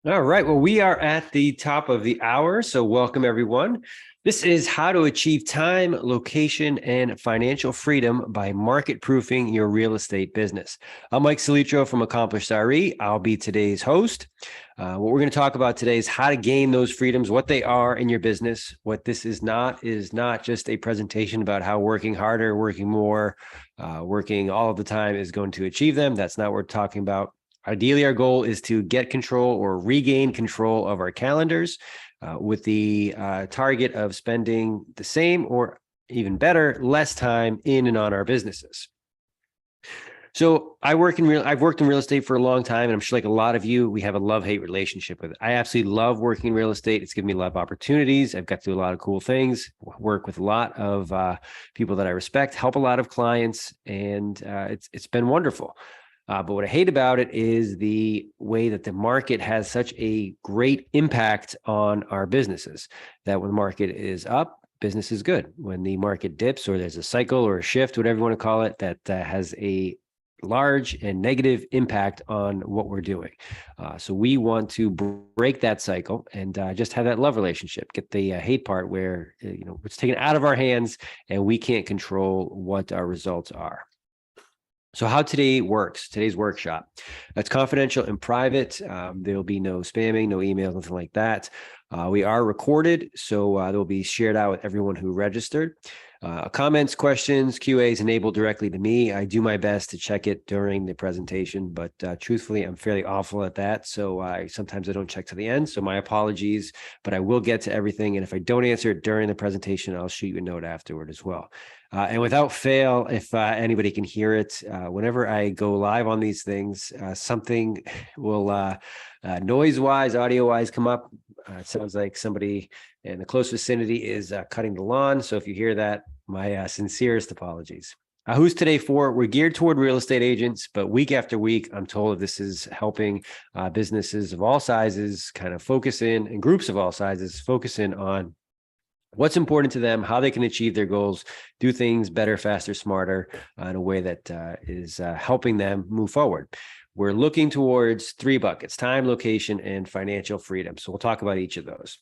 All right. Well, we are at the top of the hour. So, welcome everyone. This is how to achieve time, location, and financial freedom by market proofing your real estate business. I'm Mike Solitro from AccomplishedRE. I'll be today's host. What we're going to talk about today is how to gain those freedoms, what they are in your business. What this is not just a presentation about how working harder, working more, working all of the time is going to achieve them. That's not what we're talking about. Ideally, our goal is to get control or regain control of our calendars with the target of spending the same or even better, less time in and on our businesses. So I've worked in real estate for a long time, and I'm sure like a lot of you, we have a love-hate relationship with it. I absolutely love working in real estate. It's given me a lot of opportunities. I've got to do a lot of cool things, work with a lot of people that I respect, help a lot of clients, and it's been wonderful. But what I hate about it is the way that the market has such a great impact on our businesses, that when the market is up, business is good. When the market dips or there's a cycle or a shift, whatever you want to call it, that has a large and negative impact on what we're doing. So we want to break that cycle and just have that love relationship, get the hate part where, it's taken out of our hands and we can't control what our results are. So how today works, today's workshop, that's confidential and private. There'll be no spamming, no emails, nothing like that. We are recorded, so they'll be shared out with everyone who registered. Comments, questions, QAs enabled directly to me. I do my best to check it during the presentation, but truthfully, I'm fairly awful at that. So sometimes I don't check to the end. So my apologies, but I will get to everything. And if I don't answer it during the presentation, I'll shoot you a note afterward as well. And without fail, if anybody can hear it, whenever I go live on these things, something will noise-wise, audio-wise come up. It sounds like somebody in the close vicinity is cutting the lawn. So if you hear that, my sincerest apologies. Who's today for? We're geared toward real estate agents, but week after week, I'm told this is helping businesses of all sizes kind of focus in, and groups of all sizes focus in on what's important to them, how they can achieve their goals, do things better, faster, smarter, in a way that is helping them move forward. We're looking towards three buckets: time, location, and financial freedom. So we'll talk about each of those.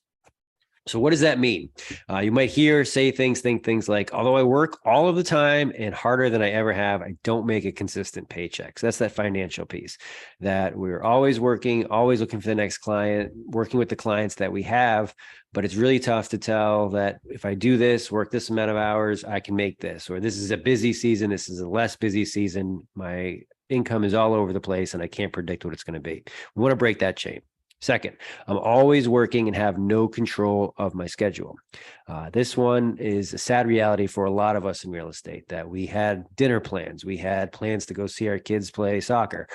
So what does that mean? You might think things like, although I work all of the time and harder than I ever have, I don't make a consistent paycheck. So that's that financial piece, that we're always working, always looking for the next client, working with the clients that we have. But it's really tough to tell that if I do this, work this amount of hours, I can make this, or this is a busy season, this is a less busy season. My income is all over the place and I can't predict what it's going to be. We want to break that chain. Second, I'm always working and have no control of my schedule. This one is a sad reality for a lot of us in real estate, that we had dinner plans. We had plans to go see our kids play soccer.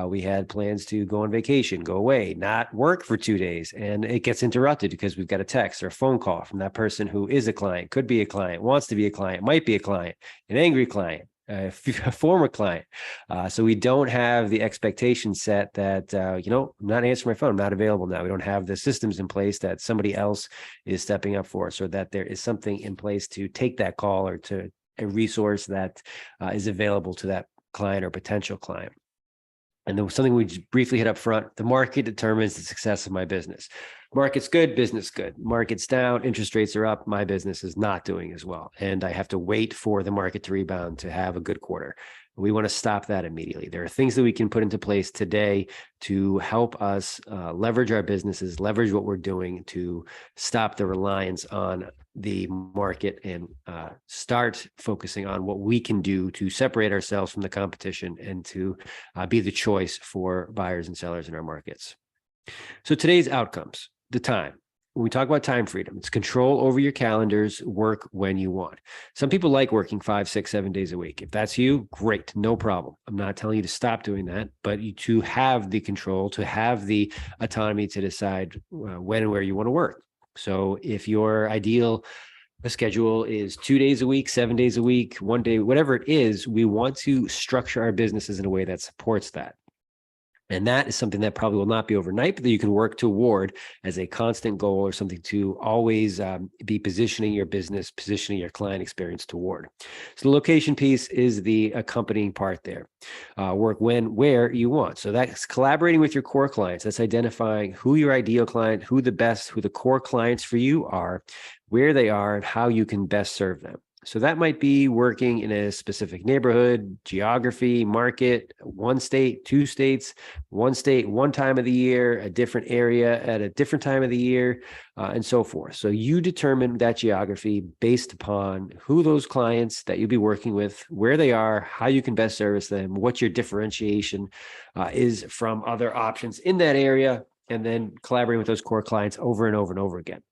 We had plans to go on vacation, go away, not work for 2 days. And it gets interrupted because we've got a text or a phone call from that person who is a client, could be a client, wants to be a client, might be a client, an angry client, a former client. So we don't have the expectation set that, I'm not answering my phone, I'm not available now. We don't have the systems in place that somebody else is stepping up for us, or that there is something in place to take that call, or to a resource that is available to that client or potential client. And then something we just briefly hit up front: the market determines the success of my business. Market's good, business good. Market's down, interest rates are up, my business is not doing as well. And I have to wait for the market to rebound to have a good quarter. We want to stop that immediately. There are things that we can put into place today to help us leverage our businesses, leverage what we're doing to stop the reliance on the market, and start focusing on what we can do to separate ourselves from the competition and to be the choice for buyers and sellers in our markets. So today's outcomes: the time. When we talk about time freedom, it's control over your calendars, work when you want. Some people like working 5, 6, 7 days a week. If that's you, great, no problem. I'm not telling you to stop doing that, but to have the control, to have the autonomy to decide when and where you want to work. So if your ideal schedule is 2 days a week, 7 days a week, 1 day, whatever it is, we want to structure our businesses in a way that supports that. And that is something that probably will not be overnight, but that you can work toward as a constant goal or something to always be positioning your business, positioning your client experience toward. So the location piece is the accompanying part there. Work when, where you want. So that's collaborating with your core clients. That's identifying who your ideal client, who the core clients for you are, where they are, and how you can best serve them. So that might be working in a specific neighborhood, geography, market, one state, two states, one state, one time of the year, a different area at a different time of the year, and so forth. So you determine that geography based upon who those clients that you'll be working with, where they are, how you can best service them, what your differentiation is from other options in that area, and then collaborating with those core clients over and over and over again.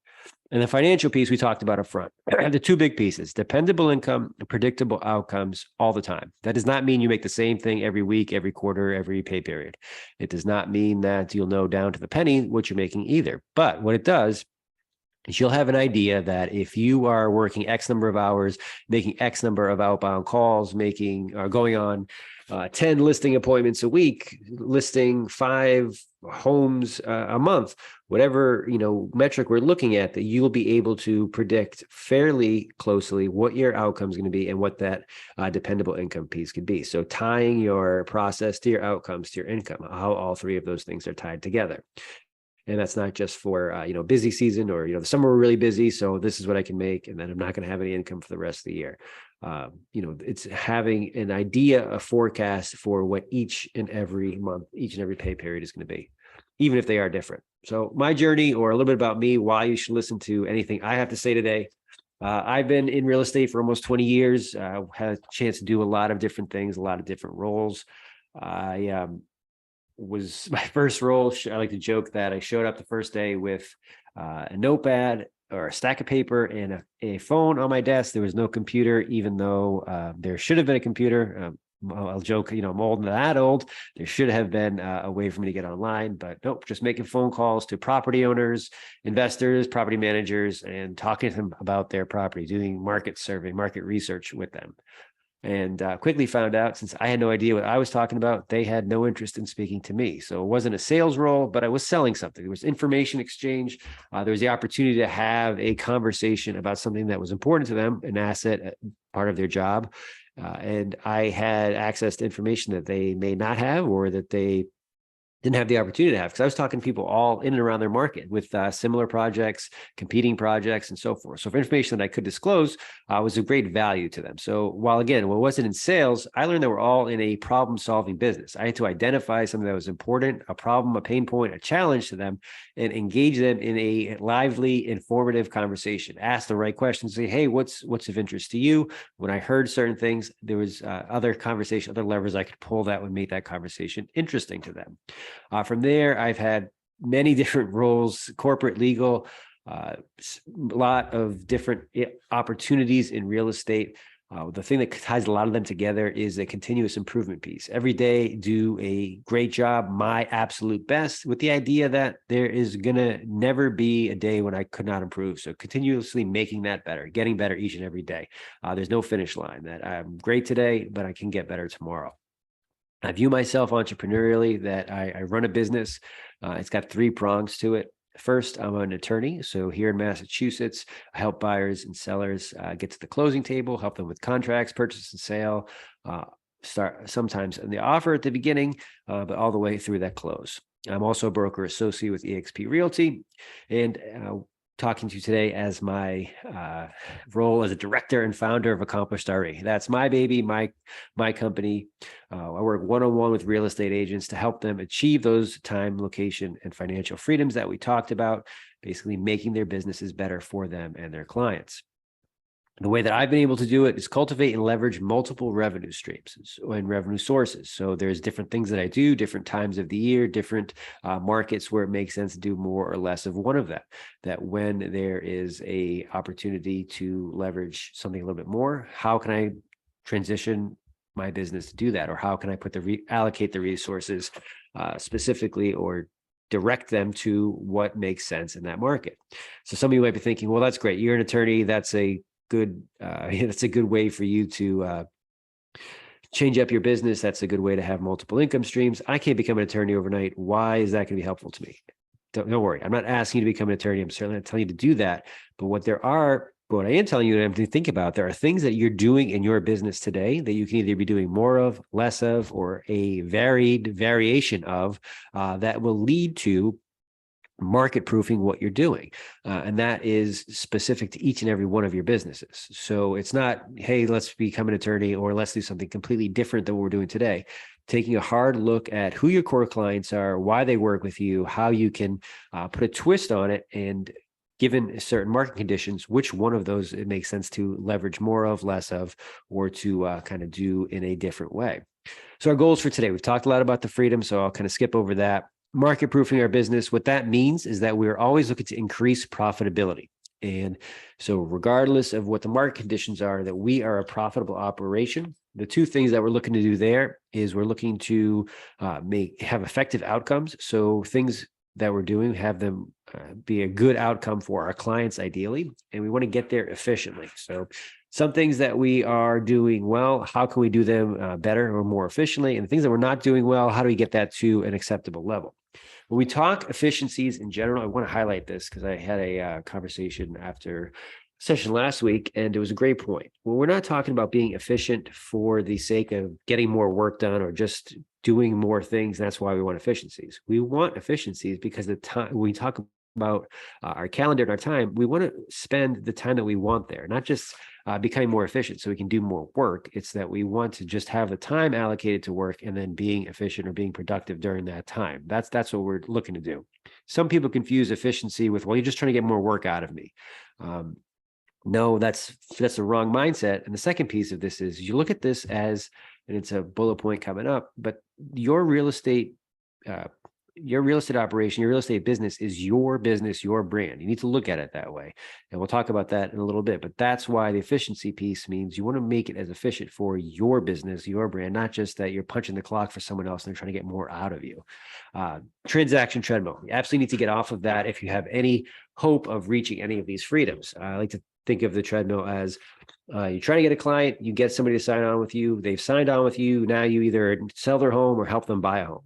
And the financial piece we talked about up front, the two big pieces, dependable income and predictable outcomes all the time. That does not mean you make the same thing every week, every quarter, every pay period. It does not mean that you'll know down to the penny what you're making either. But what it does is you'll have an idea that if you are working X number of hours, making X number of outbound calls, going on 10 listing appointments a week, listing 5 homes a month, whatever metric we're looking at, that you'll be able to predict fairly closely what your outcome is going to be and what that dependable income piece could be. So tying your process to your outcomes to your income, how all three of those things are tied together. And that's not just for, busy season or, the summer we're really busy. So this is what I can make. And then I'm not going to have any income for the rest of the year. It's having an idea, a forecast for what each and every month, each and every pay period is going to be, even if they are different. So my journey, or a little bit about me, why you should listen to anything I have to say today. I've been in real estate for almost 20 years. Had a chance to do a lot of different things, a lot of different roles. I was my first role. I like to joke that I showed up the first day with a notepad or a stack of paper and a phone on my desk. There was no computer, even though there should have been a computer. I'll joke, I'm old and that old. There should have been a way for me to get online, but nope, just making phone calls to property owners, investors, property managers, and talking to them about their property, doing market survey, market research with them. And quickly found out, since I had no idea what I was talking about, they had no interest in speaking to me. So it wasn't a sales role, but I was selling something. There was information exchange. There was the opportunity to have a conversation about something that was important to them, an asset, part of their job. And I had access to information that they may not have, or that they didn't have the opportunity to have, because I was talking to people all in and around their market with similar projects, competing projects, and so forth. So for information that I could disclose was of great value to them. So while again, it wasn't in sales, I learned that we're all in a problem-solving business. I had to identify something that was important, a problem, a pain point, a challenge to them, and engage them in a lively, informative conversation. Ask the right questions. Say, hey, what's of interest to you? When I heard certain things, there was other levers I could pull that would make that conversation interesting to them. From there, I've had many different roles, corporate, legal, a lot of different opportunities in real estate. The thing that ties a lot of them together is a continuous improvement piece. Every day, do a great job, my absolute best, with the idea that there is going to never be a day when I could not improve. So continuously making that better, getting better each and every day. There's no finish line, that I'm great today, but I can get better tomorrow. I view myself entrepreneurially, that I run a business. It's got 3 prongs to it. First, I'm an attorney. So here in Massachusetts, I help buyers and sellers get to the closing table, help them with contracts, purchase and sale, start sometimes in the offer at the beginning, but all the way through that close. I'm also a broker associate with eXp Realty, and talking to you today as my role as a director and founder of AccomplishedRE. That's my baby, my company. I work one-on-one with real estate agents to help them achieve those time, location, and financial freedoms that we talked about, basically making their businesses better for them and their clients. The way that I've been able to do it is cultivate and leverage multiple revenue streams and revenue sources. So there's different things that I do, different times of the year, different markets where it makes sense to do more or less of one of them. That when there is a opportunity to leverage something a little bit more, how can I transition my business to do that? Or how can I allocate the resources specifically, or direct them to what makes sense in that market? So some of you might be thinking, well, that's great. You're an attorney. That's a good way for you to change up your business. That's a good way to have multiple income streams. I can't become an attorney overnight. Why is that going to be helpful to me? Don't worry. I'm not asking you to become an attorney. I'm certainly not telling you to do that. But what I am telling you to think about, there are things that you're doing in your business today that you can either be doing more of, less of, or a varied variation of that will lead to market proofing what you're doing. And that is specific to each and every one of your businesses. So it's not, hey, let's become an attorney or let's do something completely different than what we're doing today. Taking a hard look at who your core clients are, why they work with you, how you can put a twist on it, and given certain market conditions, which one of those it makes sense to leverage more of, less of, or to kind of do in a different way. So our goals for today, we've talked a lot about the freedom, so I'll kind of skip over that. Market proofing our business. What that means is that we're always looking to increase profitability. And so regardless of what the market conditions are, that we are a profitable operation. The two things that we're looking to do there is we're looking to have effective outcomes. So things that we're doing, have them be a good outcome for our clients ideally, and we want to get there efficiently. So some things that we are doing well, how can we do them better or more efficiently? And the things that we're not doing well, how do we get that to an acceptable level? When we talk efficiencies in general, I want to highlight this because I had a conversation after session last week, and it was a great point. Well, we're not talking about being efficient for the sake of getting more work done or just doing more things. That's why we want efficiencies. We want efficiencies because the time when we talk about our calendar and our time, we want to spend the time that we want there, not just becoming more efficient so we can do more work. It's that we want to just have the time allocated to work and then being efficient or being productive during that time. That's what we're looking to do. Some people confuse efficiency with, well, you're just trying to get more work out of me. No, that's the wrong mindset. And the second piece of this is you look at this as, and it's a bullet point coming up, but your real estate operation, your real estate business is your business, your brand. You need to look at it that way. And we'll talk about that in a little bit, but that's why the efficiency piece means you want to make it as efficient for your business, your brand, not just that you're punching the clock for someone else and they're trying to get more out of you. Transaction treadmill. You absolutely need to get off of that if you have any hope of reaching any of these freedoms. I like to think of the treadmill as you're trying to get a client, you get somebody to sign on with you, they've signed on with you, now you either sell their home or help them buy a home.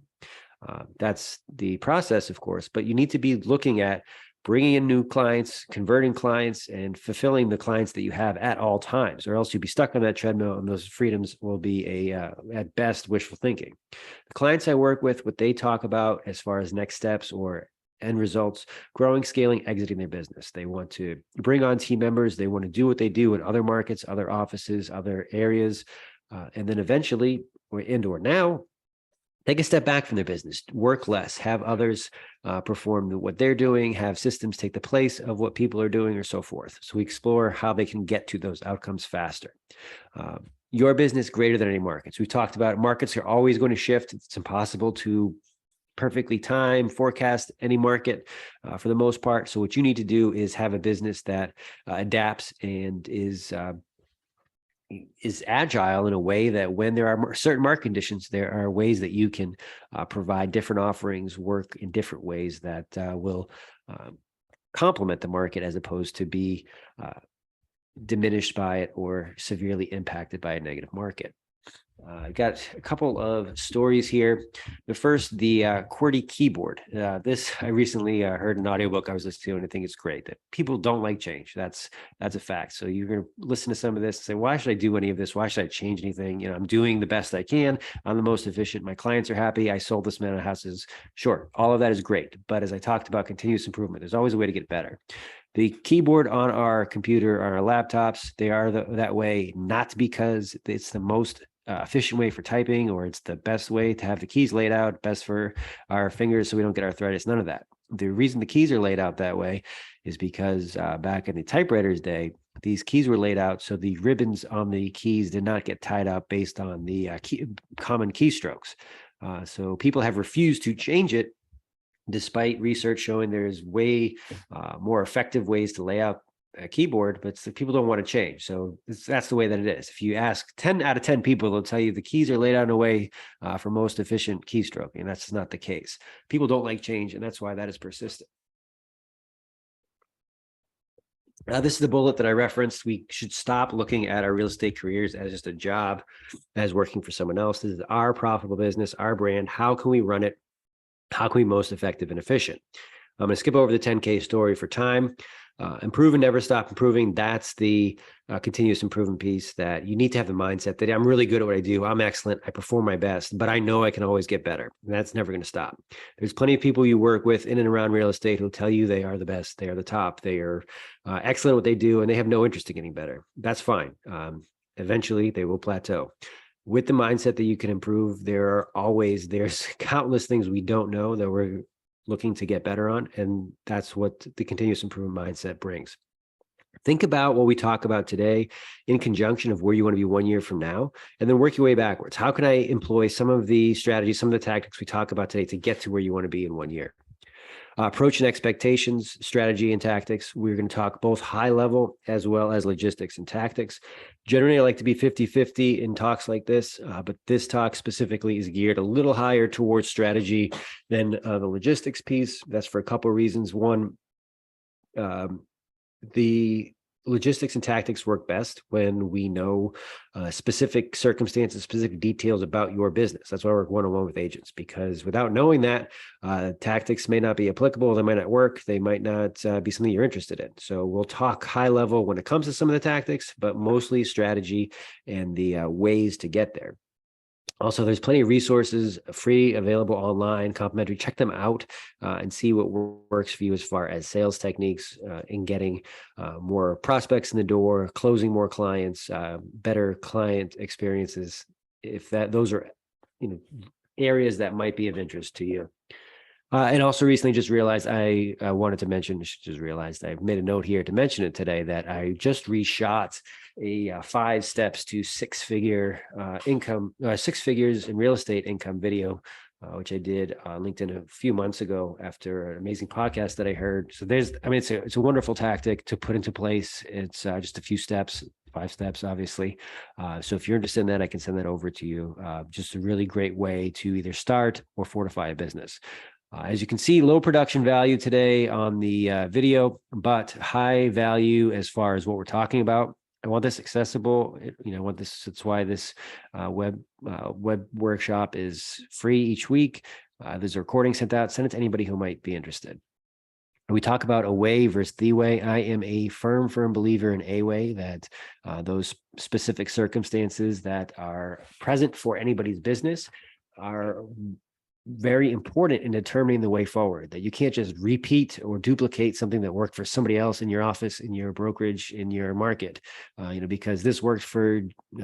That's the process, of course, but you need to be looking at bringing in new clients, converting clients, and fulfilling the clients that you have at all times, or else you'll be stuck on that treadmill and those freedoms will be at best, wishful thinking. The clients I work with, what they talk about as far as next steps or end results, growing, scaling, exiting their business. They want to bring on team members. They want to do what they do in other markets, other offices, other areas, and then eventually, or now, take a step back from their business, work less, have others perform what they're doing, have systems take the place of what people are doing, or so forth. So we explore how they can get to those outcomes faster. Your business greater than any markets. We talked about markets are always going to shift. It's impossible to perfectly time, forecast any market for the most part. So what you need to do is have a business that adapts and is agile in a way that when there are certain market conditions, there are ways that you can provide different offerings, work in different ways that will complement the market as opposed to be diminished by it or severely impacted by a negative market. I got a couple of stories here. The first, the QWERTY keyboard. This I recently heard an audiobook I was listening to, and I think it's great that people don't like change. That's a fact. So you're going to listen to some of this and say, why should I do any of this? Why should I change anything? I'm doing the best I can. I'm the most efficient. My clients are happy. I sold this amount of houses. Sure, all of that is great. But as I talked about continuous improvement, there's always a way to get better. The keyboard on our computer, on our laptops, they are that way, not because it's the most efficient way for typing or it's the best way to have the keys laid out, best for our fingers so we don't get arthritis, none of that. The reason the keys are laid out that way is because back in the typewriter's day, these keys were laid out so the ribbons on the keys did not get tied up based on the common keystrokes. So people have refused to change it despite research showing there's way more effective ways to lay out a keyboard, but people don't want to change. So that's the way that it is. If you ask 10 out of 10 people, they'll tell you the keys are laid out in a way for most efficient keystroking, and that's not the case. People don't like change, and that's why that is persistent. This is the bullet that I referenced. We should stop looking at our real estate careers as just a job, as working for someone else. This is our profitable business, our brand. How can we run it? How can we be most effective and efficient? I'm going to skip over the 10K story for time. Improve and never stop improving. That's the continuous improvement piece, that you need to have the mindset that I'm really good at what I do. I'm excellent. I perform my best, but I know I can always get better. And that's never going to stop. There's plenty of people you work with in and around real estate who'll tell you they are the best. They are the top. They are excellent at what they do, and they have no interest in getting better. That's fine. Eventually, they will plateau. With the mindset that you can improve, there's countless things we don't know that we're looking to get better on. And that's what the continuous improvement mindset brings. Think about what we talk about today in conjunction of where you want to be 1 year from now, and then work your way backwards. How can I employ some of the strategies, some of the tactics we talk about today to get to where you want to be in 1 year? Approach and expectations, strategy and tactics. We're going to talk both high level as well as logistics and tactics. Generally, I like to be 50-50 in talks like this, but this talk specifically is geared a little higher towards strategy than the logistics piece. That's for a couple of reasons. One, the logistics and tactics work best when we know specific circumstances, specific details about your business. That's why I work one-on-one with agents, because without knowing that, tactics may not be applicable. They might not work. They might not be something you're interested in. So we'll talk high level when it comes to some of the tactics, but mostly strategy and the ways to get there. Also, there's plenty of resources, free, available online, complimentary. Check them out and see what works for you as far as sales techniques in getting more prospects in the door, closing more clients, better client experiences. If those are, areas that might be of interest to you. And also recently just realized I wanted to mention, I've made a note here to mention it today, that I just reshot a 5 steps to 6-figure income, 6 figures in real estate income video, which I did on LinkedIn a few months ago after an amazing podcast that I heard. So it's a wonderful tactic to put into place. It's just a few steps, 5 steps, obviously. So if you're interested in that, I can send that over to you. Just a really great way to either start or fortify a business. As you can see, low production value today on the video, but high value as far as what we're talking about. I want this accessible. That's why this web workshop is free each week. There's a recording sent out. Send it to anybody who might be interested. We talk about a way versus the way. I am a firm believer in a way, that those specific circumstances that are present for anybody's business are very important in determining the way forward, that you can't just repeat or duplicate something that worked for somebody else in your office, in your brokerage, in your market, because this worked for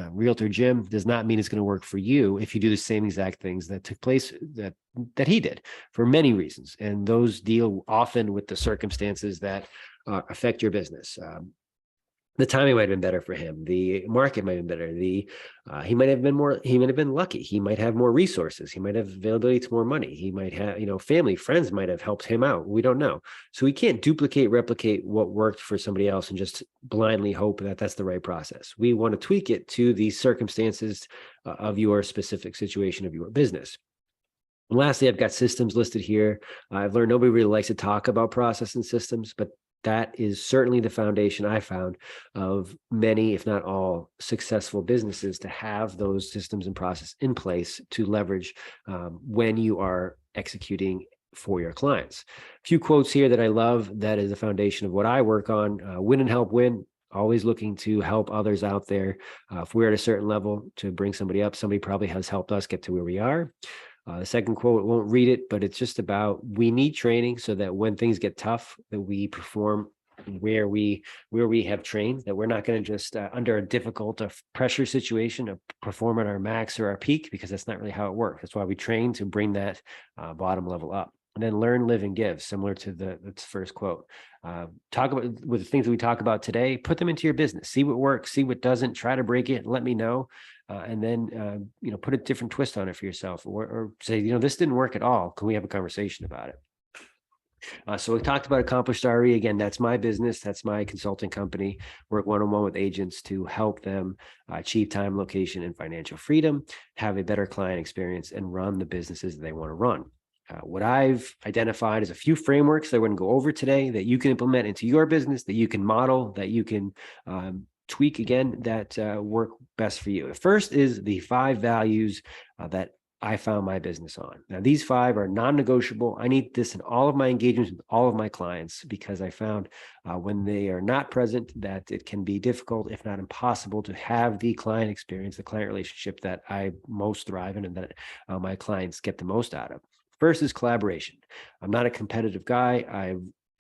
Realtor Jim does not mean it's going to work for you if you do the same exact things that took place that he did, for many reasons. And those deal often with the circumstances that affect your business. The timing might have been better for him. The market might have been better. He might have been lucky. He might have more resources. He might have availability to more money. He might have, family, friends might have helped him out. We don't know. So we can't replicate what worked for somebody else and just blindly hope that that's the right process. We want to tweak it to the circumstances of your specific situation of your business. And lastly, I've got systems listed here. I've learned nobody really likes to talk about process and systems, but that is certainly the foundation I found of many, if not all, successful businesses, to have those systems and process in place to leverage when you are executing for your clients. A few quotes here that I love. That is the foundation of what I work on. Win and help win. Always looking to help others out there. If we're at a certain level, to bring somebody up, somebody probably has helped us get to where we are. The second quote, I won't read it, but it's just about, we need training so that when things get tough, that we perform where we have trained, that we're not going to just under a difficult pressure situation to perform at our max or our peak, because that's not really how it works. That's why we train to bring that bottom level up. And then learn, live, and give, similar to the first quote. Talk about with the things that we talk about today, put them into your business, see what works, see what doesn't, try to break it, let me know. And then, put a different twist on it for yourself, or say, this didn't work at all. Can we have a conversation about it? So we talked about AccomplishedRE. Again, that's my business. That's my consulting company. Work one-on-one with agents to help them achieve time, location, and financial freedom, have a better client experience, and run the businesses they want to run. What I've identified is a few frameworks that we're going to go over today that you can implement into your business, that you can model, that you can tweak again, that work best for you. The first is the 5 values that I found my business on. Now, these 5 are non-negotiable. I need this in all of my engagements with all of my clients because I found when they are not present that it can be difficult, if not impossible, to have the client experience, the client relationship that I most thrive in and that my clients get the most out of. First is collaboration. I'm not a competitive guy. I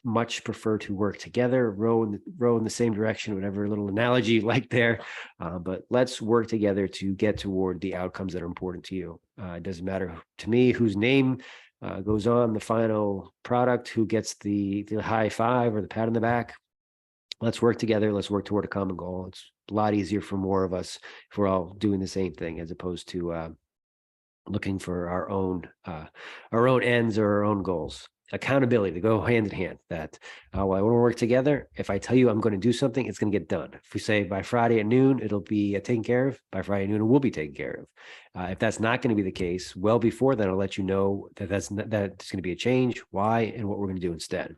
much prefer to work together, row in the same direction, whatever little analogy you like there. But let's work together to get toward the outcomes that are important to you. It doesn't matter to me whose name goes on the final product, who gets the high five or the pat on the back. Let's work together. Let's work toward a common goal. It's a lot easier for more of us if we're all doing the same thing, as opposed to looking for our own ends or our own goals. Accountability, to go hand in hand. That I want to work together. If I tell you I'm going to do something, it's going to get done. If we say by Friday at noon, it'll be taken care of. By Friday at noon, it will be taken care of. If that's not going to be the case, well before then, I'll let you know that that's going to be a change, why, and what we're going to do instead.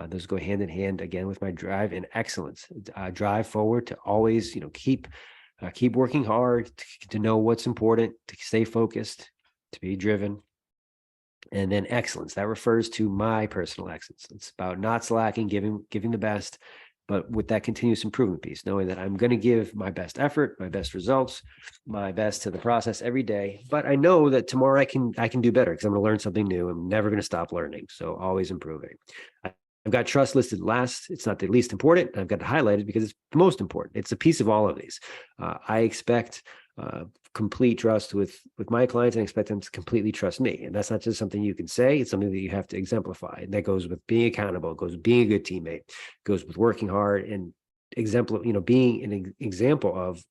Those go hand in hand again with my drive and excellence. Drive forward to always, keep working hard, to know what's important, to stay focused, to be driven. And then excellence, that refers to my personal excellence. It's about not slacking, giving the best, but with that continuous improvement piece, knowing that I'm going to give my best effort, my best results, my best to the process every day. But I know that tomorrow I can do better because I'm going to learn something new. I'm never going to stop learning. So always improving. I've got trust listed last. It's not the least important. I've got it highlighted because it's the most important. It's a piece of all of these. I expect complete trust with my clients, and expect them to completely trust me. And that's not just something you can say. It's something that you have to exemplify. And that goes with being accountable. It goes with being a good teammate. It goes with working hard and being an example of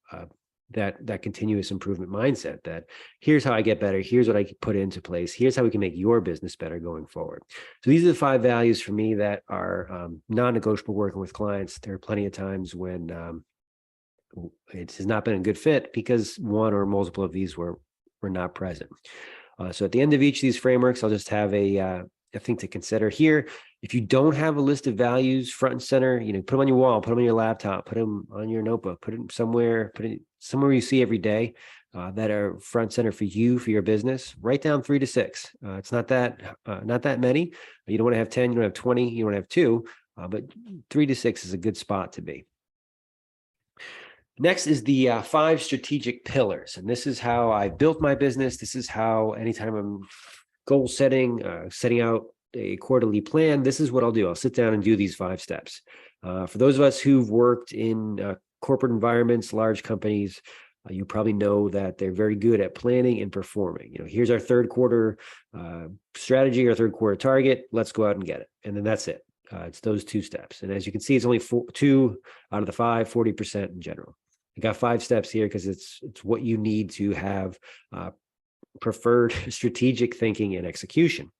that continuous improvement mindset, that here's how I get better. Here's what I can put into place. Here's how we can make your business better going forward. So these are the 5 values for me that are non-negotiable working with clients. There are plenty of times when it has not been a good fit because one or multiple of these were not present. So at the end of each of these frameworks, I'll just have a thing to consider here. If you don't have a list of values front and center, put them on your wall, put them on your laptop, put them on your notebook, put it somewhere you see every day that are front center for you, for your business. Write down 3 to 6. It's not that many. You don't want to have 10, you don't have 20, you don't have 2, but 3 to 6 is a good spot to be. Next is the 5 strategic pillars. And this is how I built my business. This is how anytime I'm goal setting out a quarterly plan, this is what I'll do. I'll sit down and do these 5 steps. For those of us who've worked in corporate environments, large companies, you probably know that they're very good at planning and performing. Here's our 3rd quarter strategy, our 3rd quarter target. Let's go out and get it. And then that's it. It's those 2 steps. And as you can see, it's only 2 out of the 5, 40% in general. I got 5 steps here because it's what you need to have preferred strategic thinking and execution.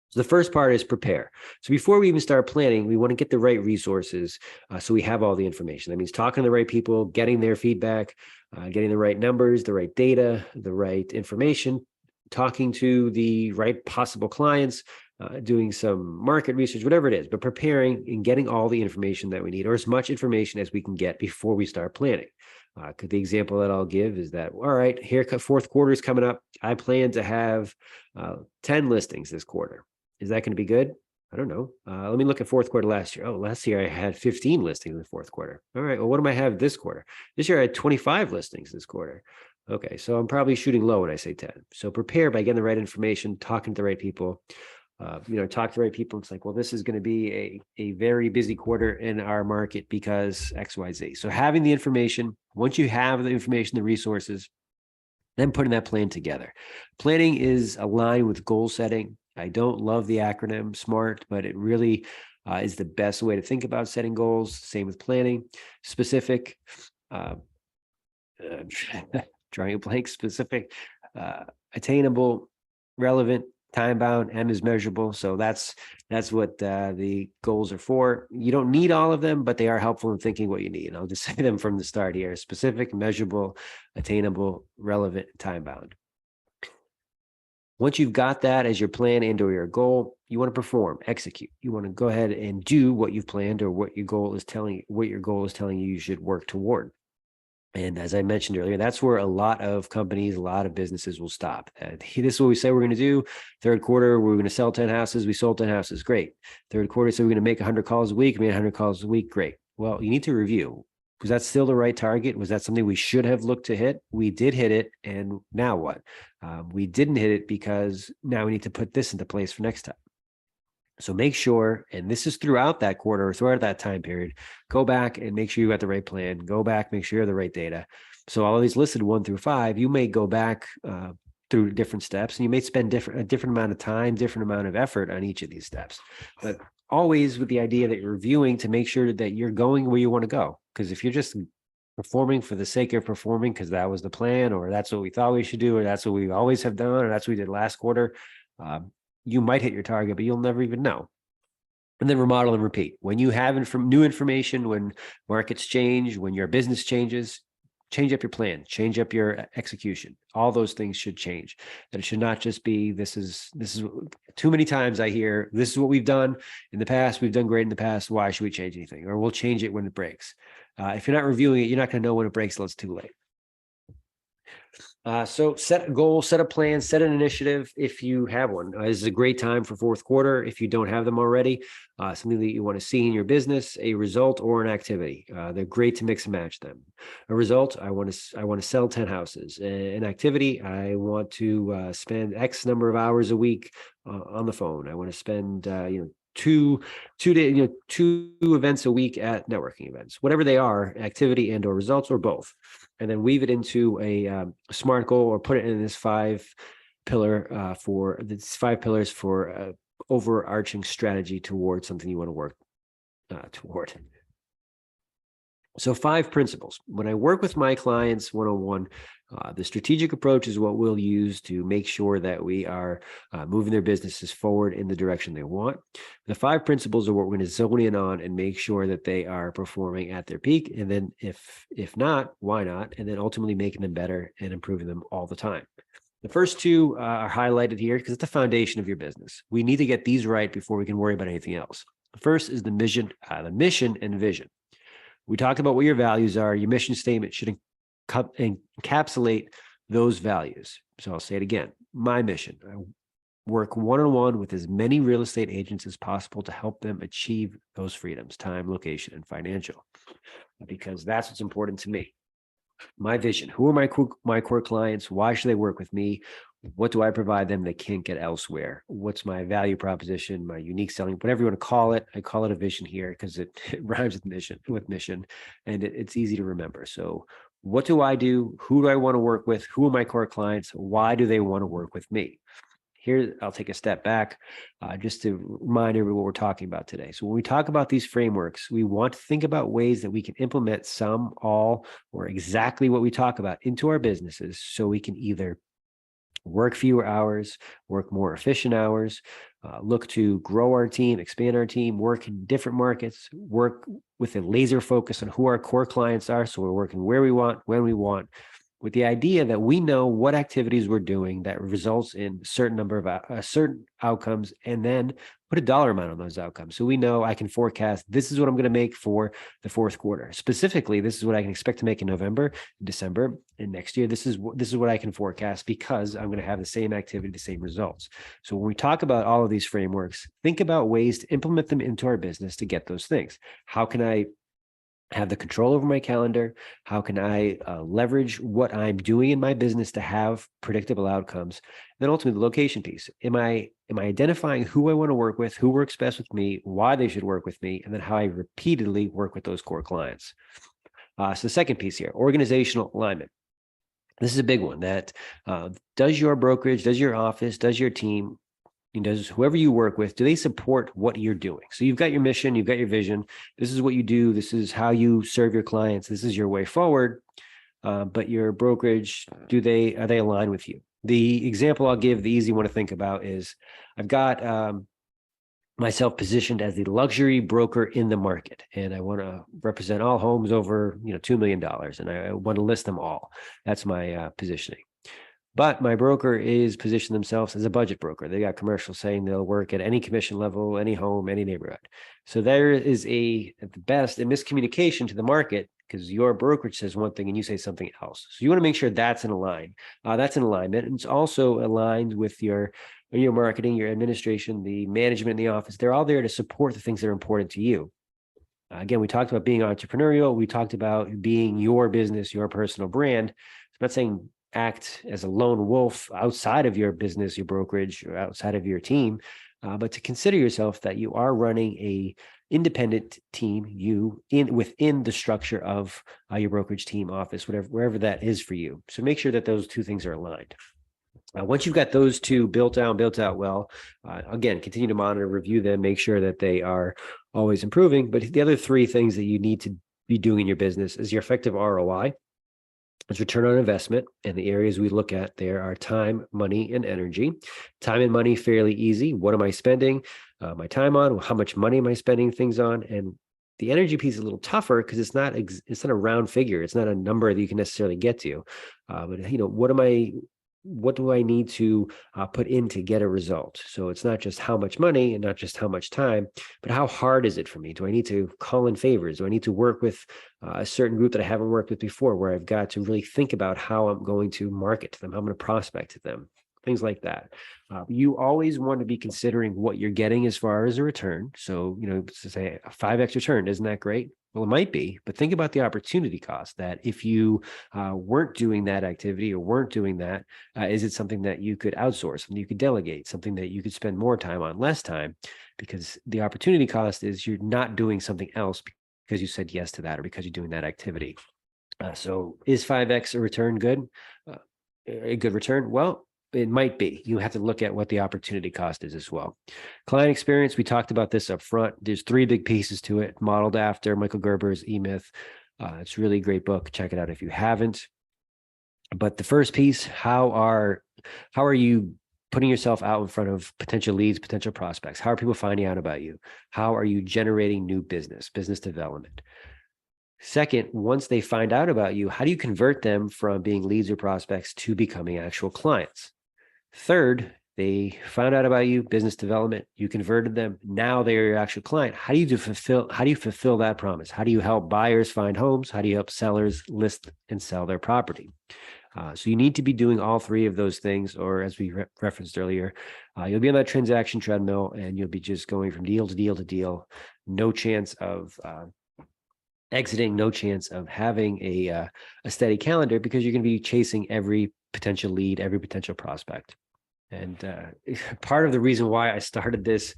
So the first part is prepare. So before we even start planning, we want to get the right resources so we have all the information. That means talking to the right people, getting their feedback, getting the right numbers, the right data, the right information, talking to the right possible clients, doing some market research, whatever it is, but preparing and getting all the information that we need, or as much information as we can get before we start planning. The example that I'll give is that, all right, here 4th quarter is coming up. I plan to have 10 listings this quarter. Is that going to be good? I don't know. Let me look at 4th quarter last year. Oh, last year I had 15 listings in the 4th quarter. All right, well, what do I have this quarter? This year I had 25 listings this quarter. Okay, so I'm probably shooting low when I say 10. So prepare by getting the right information, talking to the right people. Talk to the right people. It's like, well, this is going to be a very busy quarter in our market because X, Y, Z. So having the information, once you have the information, the resources, then putting that plan together. Planning is aligned with goal setting. I don't love the acronym SMART, but it really is the best way to think about setting goals. Same with planning. Specific, drawing a blank, specific, attainable, relevant, time bound, M is measurable. So that's what the goals are for. You don't need all of them, but they are helpful in thinking what you need. I'll just say them from the start here: specific, measurable, attainable, relevant, time bound. Once you've got that as your plan and or your goal, you want to perform, execute. You want to go ahead and do what you've planned or what your goal is telling you should work toward. And as I mentioned earlier, that's where a lot of companies, a lot of businesses will stop. This is what we say we're going to do. Third quarter, we're going to sell 10 houses. We sold 10 houses. Great. Third quarter, so we're going to make 100 calls a week. We made 100 calls a week. Great. Well, you need to review. Was that still the right target? Was that something we should have looked to hit? We did hit it. And now what? We didn't hit it because now we need to put this into place for next time. So make sure, and this is throughout that quarter or throughout that time period, go back and make sure you got the right plan. Go back, make sure you have the right data. So all of these listed 1 through 5, you may go back through different steps, and you may spend a different amount of time, different amount of effort on each of these steps. But always with the idea that you're reviewing to make sure that you're going where you want to go. Because if you're just performing for the sake of performing because that was the plan, or that's what we thought we should do, or that's what we always have done, or that's what we did last quarter, you might hit your target, but you'll never even know. And then remodel and repeat. When you have new information, when markets change, when your business changes, change up your plan, change up your execution. All those things should change. And it should not just be, this is too many times I hear, this is what we've done in the past. We've done great in the past. Why should we change anything? Or we'll change it when it breaks. If you're not reviewing it, you're not going to know when it breaks until it's too late. So set a goal, set a plan, set an initiative if you have one. This is a great time for fourth quarter. If you don't have them already, something that you want to see in your business, a result or an activity. They're great to mix and match them. A result, I want to sell 10 houses. An activity, I want to spend X number of hours a week on the phone. I want to spend two events a week at networking events, whatever they are, activity and or results or both. And then weave it into a SMART goal or put it in this 5-pillar for overarching strategy towards something you want to work toward. So 5 principles. When I work with my clients one-on-one, the strategic approach is what we'll use to make sure that we are moving their businesses forward in the direction they want. The 5 principles are what we're going to zone in on and make sure that they are performing at their peak. And then if not, why not? And then ultimately making them better and improving them all the time. The first 2 are highlighted here because it's the foundation of your business. We need to get these right before we can worry about anything else. The first is the mission and vision. We talked about what your values are. Your mission statement should encapsulate those values. So I'll say it again. My mission, I work one-on-one with as many real estate agents as possible to help them achieve those freedoms, time, location, and financial, because that's what's important to me. My vision, who are my core clients? Why should they work with me? What do I provide them they can't get elsewhere? What's my value proposition, my unique selling, whatever you want to call it. I call it a vision here because it rhymes with mission, and it's easy to remember. So what do I do? Who do I want to work with? Who are my core clients? Why do they want to work with me? Here, I'll take a step back just to remind everyone what we're talking about today. So when we talk about these frameworks, we want to think about ways that we can implement some, all, or exactly what we talk about into our businesses so we can either work fewer hours, work more efficient hours, look to grow our team, expand our team, work in different markets, work with a laser focus on who our core clients are. So we're working where we want, when we want, with the idea that we know what activities we're doing that results in a certain number of certain outcomes, and then put a dollar amount on those outcomes. So we know I can forecast, this is what I'm going to make for the fourth quarter. Specifically, this is what I can expect to make in November, December, and next year. This is what I can forecast because I'm going to have the same activity, the same results. So when we talk about all of these frameworks, think about ways to implement them into our business to get those things. How can I have the control over my calendar? How can I leverage what I'm doing in my business to have predictable outcomes? And then ultimately the location piece. Am I identifying who I want to work with, who works best with me, why they should work with me, and then how I repeatedly work with those core clients? So the second piece here, organizational alignment. This is a big one that does your brokerage, does your office, does your team, does whoever you work with, do they support what you're doing? So you've got your mission, you've got your vision. This is what you do. This is how you serve your clients. This is your way forward. But your brokerage, are they aligned with you? The example I'll give, the easy one to think about is I've got myself positioned as the luxury broker in the market, and I want to represent all homes over $2 million, and I want to list them all. That's my positioning. But my broker is positioned themselves as a budget broker. They got commercials saying they'll work at any commission level, any home, any neighborhood. So there is at the best, a miscommunication to the market because your brokerage says one thing and you say something else. So you want to make sure that's in line. That's in alignment. And it's also aligned with your marketing, your administration, the management in the office. They're all there to support the things that are important to you. Again, we talked about being entrepreneurial. We talked about being your business, your personal brand. I'm not saying act as a lone wolf outside of your business, your brokerage, or outside of your team, but to consider yourself that you are running a independent team, within the structure of your brokerage team, office, wherever that is for you. So make sure that those two things are aligned. Once you've got those two built out well, again, continue to monitor, review them, make sure that they are always improving. But the other three things that you need to be doing in your business is your effective ROI. It's return on investment. And the areas we look at there are time, money, and energy. Time and money, fairly easy. What am I spending my time on? How much money am I spending things on? And the energy piece is a little tougher because it's not a round figure. It's not a number that you can necessarily get to. But what do I need to put in to get a result? So it's not just how much money and not just how much time, but how hard is it for me? Do I need to call in favors? Do I need to work with a certain group that I haven't worked with before, where I've got to really think about how I'm going to market to them, how I'm going to prospect to them, things like that. You always want to be considering what you're getting as far as a return. So, to say a 5x return, isn't that great? Well, it might be, but think about the opportunity cost that if you weren't doing that activity or weren't doing that, is it something that you could outsource, something you could delegate, something that you could spend more time on, less time? Because the opportunity cost is you're not doing something else because you said yes to that or because you're doing that activity. So is 5x a return good? A good return? Well, it might be. You have to look at what the opportunity cost is as well. Client experience, we talked about this up front. There's three big pieces to it, modeled after Michael Gerber's E-Myth. It's really a great book. Check it out if you haven't. But the first piece, how are you putting yourself out in front of potential leads, potential prospects? How are people finding out about you? How are you generating new business development? Second, once they find out about you, how do you convert them from being leads or prospects to becoming actual clients? Third, they found out about you, business development, you converted them. Now they're your actual client. How do you fulfill that promise? How do you help buyers find homes? How do you help sellers list and sell their property? So you need to be doing all three of those things, or as we referenced earlier, you'll be on that transaction treadmill and you'll be just going from deal to deal to deal. No chance of exiting, no chance of having a steady calendar because you're going to be chasing every potential lead, every potential prospect. And part of the reason why I started this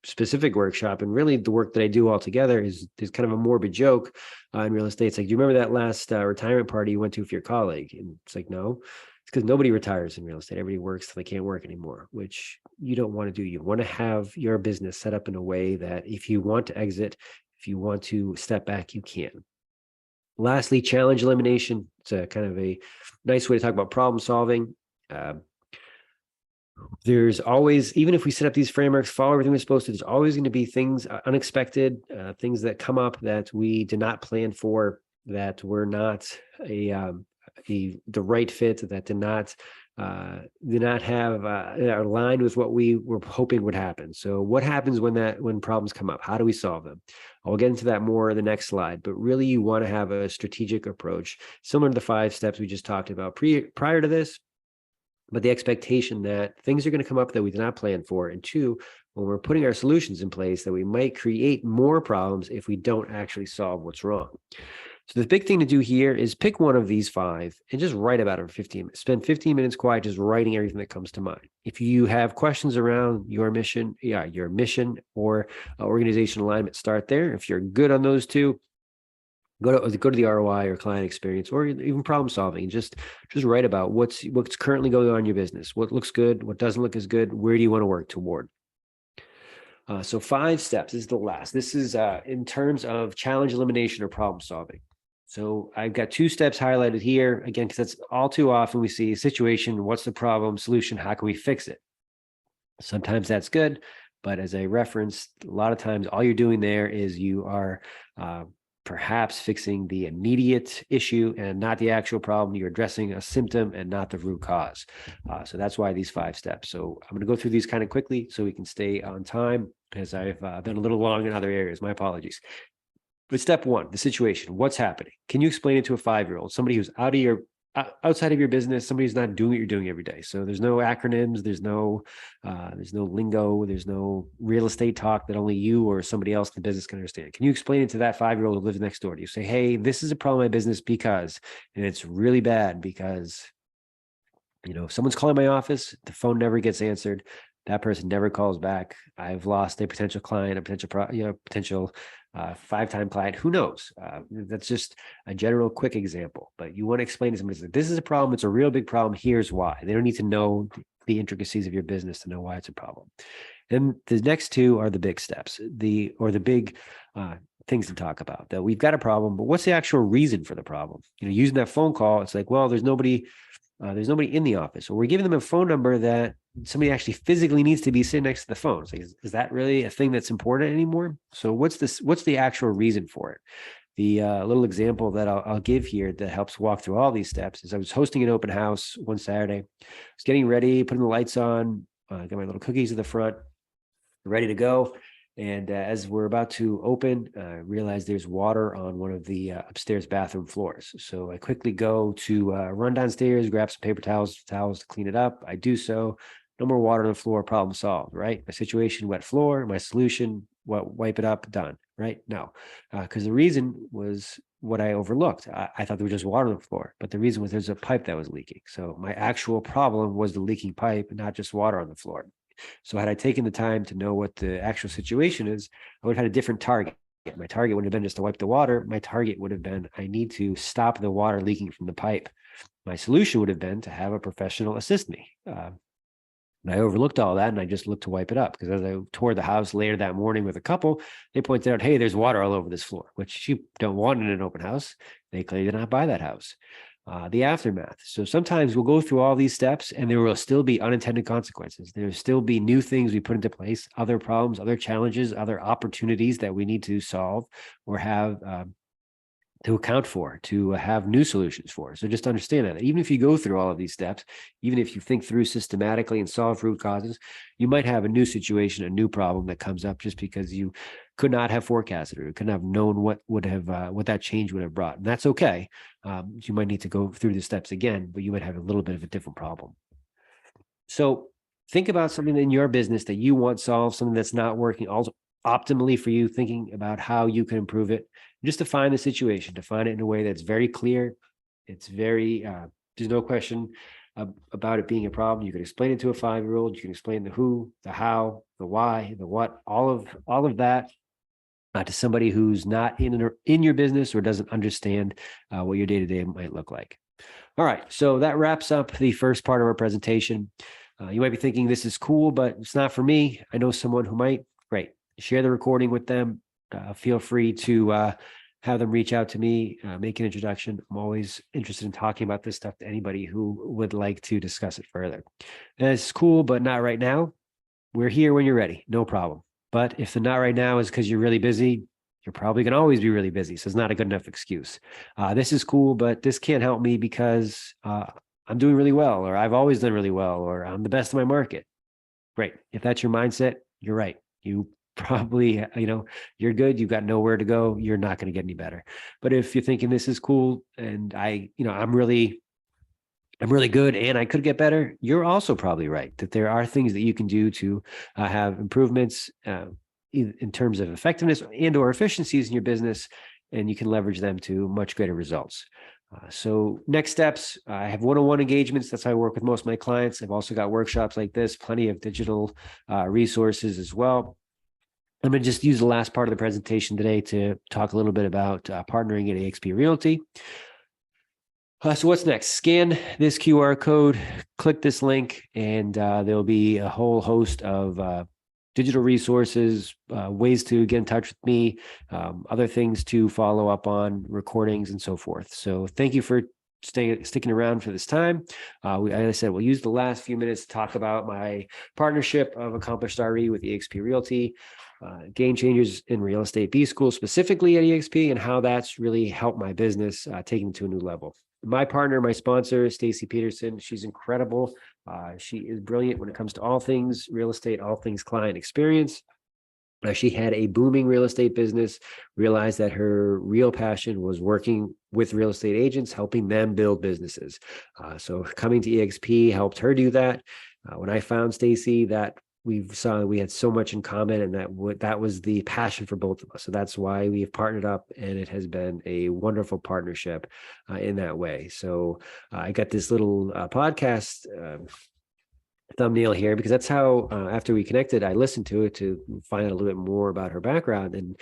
specific workshop, and really the work that I do altogether, is kind of a morbid joke in real estate. It's like, do you remember that last retirement party you went to with your colleague? And it's like, no, it's because nobody retires in real estate. Everybody works till they can't work anymore, which you don't want to do. You want to have your business set up in a way that if you want to exit, if you want to step back, you can. Lastly, challenge elimination. It's a kind of a nice way to talk about problem solving. There's always, even if we set up these frameworks, follow everything we're supposed to, there's always going to be things unexpected, things that come up that we did not plan for, that were not the right fit, that did not have aligned with what we were hoping would happen. So what happens when problems come up? How do we solve them? I'll get into that more in the next slide, but really you want to have a strategic approach similar to the 5 steps we just talked about prior to this, but the expectation that things are going to come up that we did not plan for. And 2, when we're putting our solutions in place, that we might create more problems if we don't actually solve what's wrong. So the big thing to do here is pick one of these 5 and just write about it for 15 minutes. Spend 15 minutes quiet, just writing everything that comes to mind. If you have questions around your mission or organizational alignment, start there. If you're good on those two, go to the ROI or client experience or even problem solving. Just write about what's currently going on in your business, what looks good, what doesn't look as good, where do you want to work toward. So 5 steps, this is the last. This is in terms of challenge elimination or problem solving. So I've got 2 steps highlighted here, again, because that's all too often we see a situation, what's the problem, solution, how can we fix it? Sometimes that's good, but as I referenced, a lot of times all you're doing there is you are perhaps fixing the immediate issue and not the actual problem. You're addressing a symptom and not the root cause. So that's why these 5 steps. So I'm going to go through these kind of quickly so we can stay on time, as I've been a little long in other areas. My apologies. But step 1, the situation. What's happening? Can you explain it to a 5-year-old, somebody who's outside of your business, somebody who's not doing what you're doing every day? So there's no acronyms, there's no lingo, there's no real estate talk that only you or somebody else in the business can understand. Can you explain it to that 5-year-old who lives next door to you? Say, hey, this is a problem in my business because, and it's really bad because, if someone's calling my office, the phone never gets answered. That person never calls back. I've lost a potential client, a potential 5-time client. Who knows? That's just a general quick example. But you want to explain to somebody, this is a problem. It's a real big problem. Here's why. They don't need to know the intricacies of your business to know why it's a problem. Then the next 2 are the big steps, the big things to talk about. That we've got a problem, but what's the actual reason for the problem? Using that phone call, it's like, well, there's nobody in the office, or we're giving them a phone number that somebody actually physically needs to be sitting next to the phone. It's like, is that really a thing that's important anymore? So what's the actual reason for it? The little example that I'll give here that helps walk through all these steps is I was hosting an open house one Saturday. I was getting ready, putting the lights on, got my little cookies at the front, ready to go. And as we're about to open, I realized there's water on one of the upstairs bathroom floors. So I quickly go to run downstairs, grab some paper towels to clean it up. I do so. No more water on the floor, problem solved, right? My situation, wet floor. My solution, wipe it up, done, right? No, because the reason was what I overlooked. I thought there was just water on the floor, but the reason was there's a pipe that was leaking. So my actual problem was the leaking pipe, not just water on the floor. So had I taken the time to know what the actual situation is, I would have had a different target. My target wouldn't have been just to wipe the water. My target would have been, I need to stop the water leaking from the pipe. My solution would have been to have a professional assist me. I overlooked all that and I just looked to wipe it up, because as I toured the house later that morning with a couple, they pointed out, hey, there's water all over this floor, which you don't want in an open house. They clearly did not buy that house. The aftermath. So sometimes we'll go through all these steps and there will still be unintended consequences. There'll still be new things we put into place, other problems, other challenges, other opportunities that we need to solve or have to account for, to have new solutions for. So just understand that even if you go through all of these steps, even if you think through systematically and solve root causes, you might have a new situation, a new problem that comes up just because you could not have forecasted or couldn't have known what that change would have brought. And that's okay. You might need to go through the steps again, but you might have a little bit of a different problem. So think about something in your business that you want solved, something that's not working also optimally for you, thinking about how you can improve it. Just define the situation, define it in a way that's very clear. It's very, there's no question about it being a problem. You can explain it to a 5-year-old. You can explain the who, the how, the why, the what, all of that to somebody who's not in your business or doesn't understand what your day-to-day might look like. All right, so that wraps up the first part of our presentation. You might be thinking this is cool, but it's not for me. I know someone who might. Great. Share the recording with them. Feel free to have them reach out to me, make an introduction. I'm always interested in talking about this stuff to anybody who would like to discuss it further. And it's cool, but not right now. We're here when you're ready, no problem. But if the not right now is because you're really busy, you're probably going to always be really busy. So it's not a good enough excuse. This is cool, but this can't help me because I'm doing really well, or I've always done really well, or I'm the best in my market. Great. If that's your mindset, you're right. You probably, you're good. You've got nowhere to go. You're not going to get any better. But if you're thinking this is cool and I'm really good and I could get better, you're also probably right that there are things that you can do to have improvements in terms of effectiveness and or efficiencies in your business, and you can leverage them to much greater results. So next steps, I have one-on-one engagements. That's how I work with most of my clients. I've also got workshops like this, plenty of digital resources as well. I'm going to just use the last part of the presentation today to talk a little bit about partnering at eXp Realty. So what's next? Scan this QR code, click this link, and there'll be a whole host of digital resources, ways to get in touch with me, other things to follow up on, recordings, and so forth. So thank you for sticking around for this time. As I said, we'll use the last few minutes to talk about my partnership of AccomplishedRE with eXp Realty. Game Changers in Real Estate B School, specifically at EXP, and how that's really helped my business taking it to a new level. My partner, my sponsor, Stacy Peterson, she's incredible. She is brilliant when it comes to all things real estate, all things client experience. She had a booming real estate business, realized that her real passion was working with real estate agents, helping them build businesses. So coming to EXP helped her do that. When I found Stacy, that we saw we had so much in common, and that was the passion for both of us. So that's why we have partnered up, and it has been a wonderful partnership in that way. So I got this little podcast thumbnail here because that's how after we connected, I listened to it to find out a little bit more about her background, and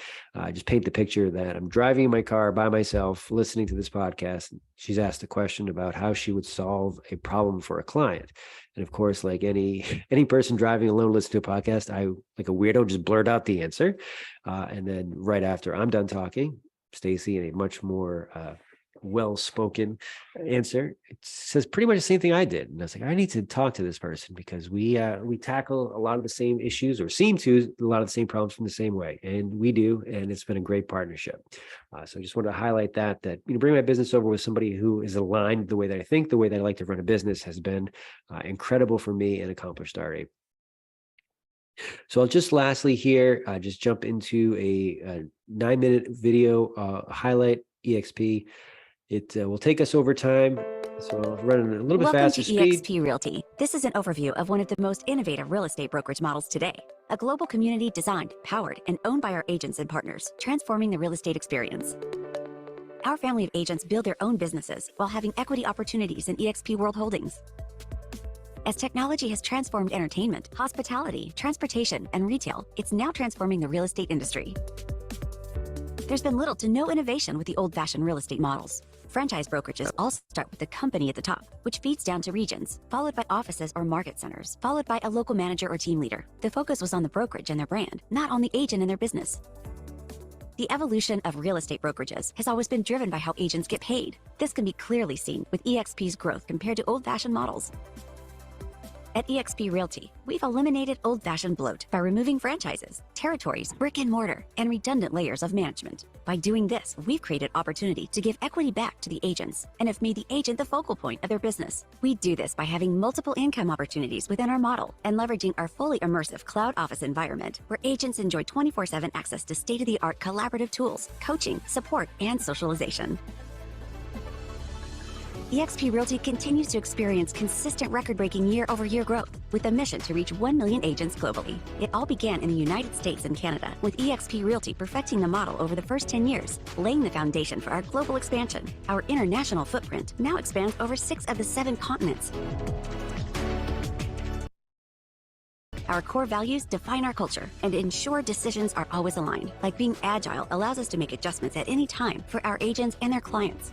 just paint the picture that I'm driving in my car by myself listening to this podcast. She's asked a question about how she would solve a problem for a client, and of course, like any person driving alone listening to a podcast, I, like a weirdo, just blurt out the answer, and then right after I'm done talking, Stacy, in a much more well-spoken answer, it says pretty much the same thing I did. And I was like, I need to talk to this person because we tackle a lot of the same issues, or seem to, a lot of the same problems from the same way. And we do, and it's been a great partnership. So I just wanted to highlight that bring my business over with somebody who is aligned the way that I think, the way that I like to run a business, has been incredible for me and AccomplishedRE. So I'll just lastly here, just jump into a 9-minute video highlight EXP. It will take us over time, so I'll run a little bit faster speed. Welcome to EXP Realty. This is an overview of one of the most innovative real estate brokerage models today. A global community designed, powered, and owned by our agents and partners, transforming the real estate experience. Our family of agents build their own businesses while having equity opportunities in EXP World Holdings. As technology has transformed entertainment, hospitality, transportation, and retail, it's now transforming the real estate industry. There's been little to no innovation with the old-fashioned real estate models. Franchise brokerages all start with the company at the top, which feeds down to regions, followed by offices or market centers, followed by a local manager or team leader. The focus was on the brokerage and their brand, not on the agent and their business. The evolution of real estate brokerages has always been driven by how agents get paid. This can be clearly seen with EXP's growth compared to old-fashioned models. At eXp Realty, we've eliminated old-fashioned bloat by removing franchises, territories, brick and mortar, and redundant layers of management. By doing this, we've created opportunity to give equity back to the agents and have made the agent the focal point of their business. We do this by having multiple income opportunities within our model and leveraging our fully immersive cloud office environment, where agents enjoy 24/7 access to state-of-the-art collaborative tools, coaching, support, and socialization. eXp Realty continues to experience consistent record-breaking year-over-year growth with a mission to reach 1 million agents globally. It all began in the United States and Canada, with eXp Realty perfecting the model over the first 10 years, laying the foundation for our global expansion. Our international footprint now expands over 6 of the 7 continents. Our core values define our culture and ensure decisions are always aligned, like being agile allows us to make adjustments at any time for our agents and their clients.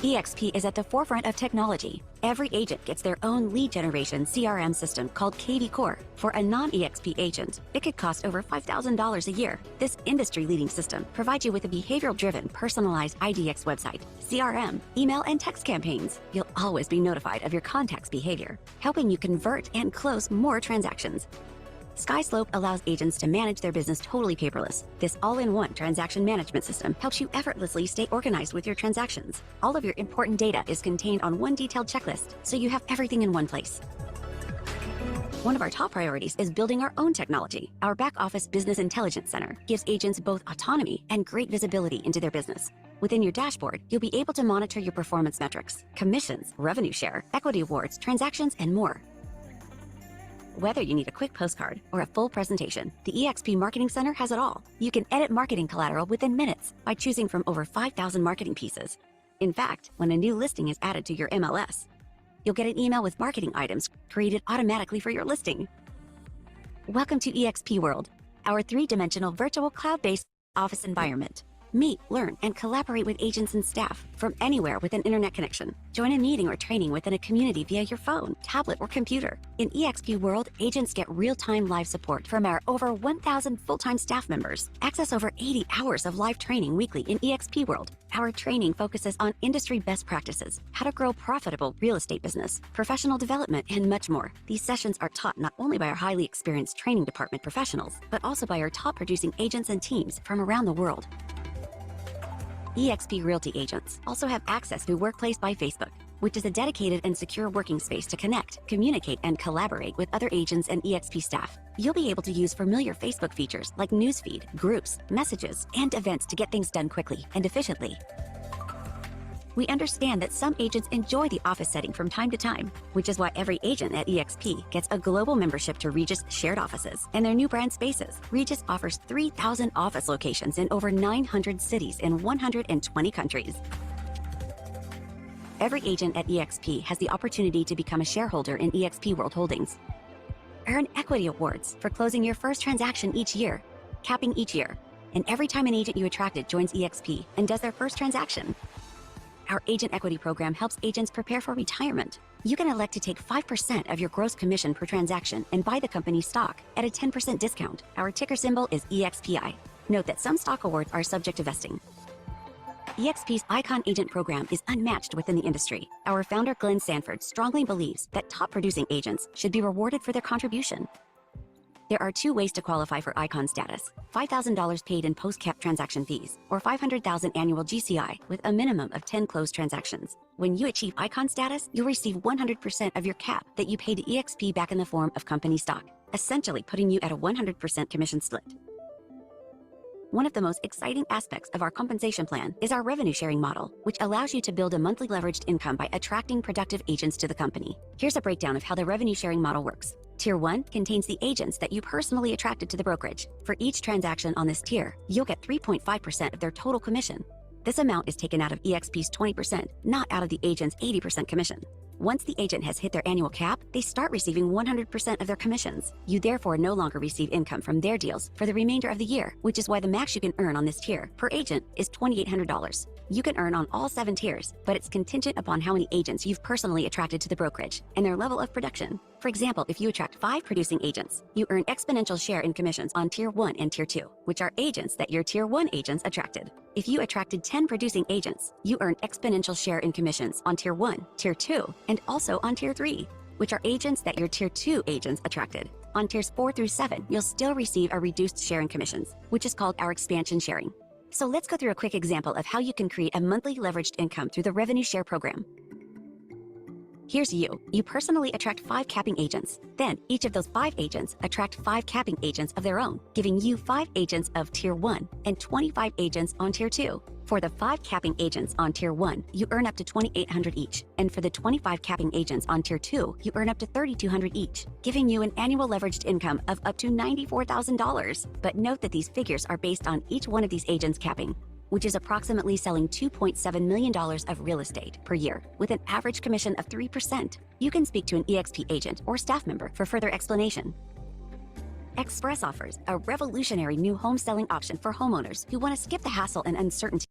eXp is at the forefront of technology. Every agent gets their own lead generation CRM system called KV Core. For a non-eXp agent, it could cost over $5,000 a year. This industry-leading system provides you with a behavioral-driven, personalized IDX website, CRM, email, and text campaigns. You'll always be notified of your contact's behavior, helping you convert and close more transactions. SkySlope allows agents to manage their business totally paperless. This all-in-one transaction management system helps you effortlessly stay organized with your transactions. All of your important data is contained on one detailed checklist, so you have everything in one place. One of our top priorities is building our own technology. Our back-office business intelligence center gives agents both autonomy and great visibility into their business. Within your dashboard, you'll be able to monitor your performance metrics, commissions, revenue share, equity awards, transactions, and more. Whether you need a quick postcard or a full presentation, the eXp Marketing Center has it all. You can edit marketing collateral within minutes by choosing from over 5,000 marketing pieces. In fact, when a new listing is added to your MLS, you'll get an email with marketing items created automatically for your listing. Welcome to eXp World, our 3-dimensional virtual cloud-based office environment. Meet, learn, and collaborate with agents and staff from anywhere with an internet connection. Join a meeting or training within a community via your phone, tablet, or computer. In eXp World, agents get real-time live support from our over 1,000 full-time staff members. Access over 80 hours of live training weekly in eXp World. Our training focuses on industry best practices, how to grow profitable real estate business, professional development, and much more. These sessions are taught not only by our highly experienced training department professionals, but also by our top producing agents and teams from around the world. eXp Realty agents also have access to Workplace by Facebook, which is a dedicated and secure working space to connect, communicate, and collaborate with other agents and eXp staff. You'll be able to use familiar Facebook features like newsfeed, groups, messages, and events to get things done quickly and efficiently. We understand that some agents enjoy the office setting from time to time, which is why every agent at eXp gets a global membership to Regus shared offices and their new brand spaces. Regus offers 3,000 office locations in over 900 cities in 120 countries. Every agent at eXp has the opportunity to become a shareholder in eXp World Holdings. Earn equity awards for closing your first transaction each year, capping each year, and every time an agent you attracted joins eXp and does their first transaction. Our agent equity program helps agents prepare for retirement. You can elect to take 5% of your gross commission per transaction and buy the company's stock at a 10% discount. Our ticker symbol is EXPI. Note that some stock awards are subject to vesting. eXp's Icon Agent program is unmatched within the industry. Our founder, Glenn Sanford, strongly believes that top producing agents should be rewarded for their contribution. There are two ways to qualify for Icon status: $5,000 paid in post-cap transaction fees, or $500,000 annual GCI with a minimum of 10 closed transactions. When you achieve Icon status, you'll receive 100% of your cap that you paid to eXp back in the form of company stock, essentially putting you at a 100% commission split. One of the most exciting aspects of our compensation plan is our revenue sharing model, which allows you to build a monthly leveraged income by attracting productive agents to the company. Here's a breakdown of how the revenue sharing model works. Tier 1 contains the agents that you personally attracted to the brokerage. For each transaction on this tier, you'll get 3.5% of their total commission. This amount is taken out of eXp's 20%, not out of the agent's 80% commission. Once the agent has hit their annual cap, they start receiving 100% of their commissions. You therefore no longer receive income from their deals for the remainder of the year, which is why the max you can earn on this tier per agent is $2,800. You can earn on all 7 tiers, but it's contingent upon how many agents you've personally attracted to the brokerage and their level of production. For example, if you attract 5 producing agents, you earn exponential share in commissions on Tier 1 and Tier 2, which are agents that your Tier 1 agents attracted. If you attracted 10 producing agents, you earn exponential share in commissions on Tier 1, Tier 2, and also on Tier 3, which are agents that your Tier 2 agents attracted. On Tiers 4 through 7, you'll still receive a reduced share in commissions, which is called our expansion sharing. So let's go through a quick example of how you can create a monthly leveraged income through the revenue share program. Here's you. You personally attract 5 capping agents. Then each of those 5 agents attract 5 capping agents of their own, giving you 5 agents of Tier 1 and 25 agents on Tier 2. For the 5 capping agents on Tier 1, you earn up to $2,800 each. And for the 25 capping agents on Tier 2, you earn up to $3,200 each, giving you an annual leveraged income of up to $94,000. But note that these figures are based on each one of these agents capping, which is approximately selling $2.7 million of real estate per year with an average commission of 3%. You can speak to an eXp agent or staff member for further explanation. Express offers a revolutionary new home selling option for homeowners who want to skip the hassle and uncertainty.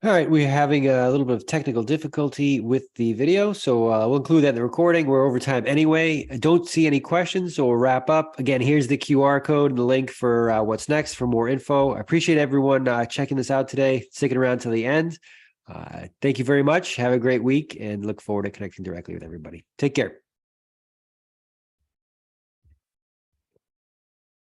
All right, we're having a little bit of technical difficulty with the video, so we'll include that in the recording. We're over time anyway. I don't see any questions, so we'll wrap up. Again, here's the QR code and the link for what's next for more info. I appreciate everyone checking this out today, sticking around till the end. Thank you very much. Have a great week and look forward to connecting directly with everybody. Take care.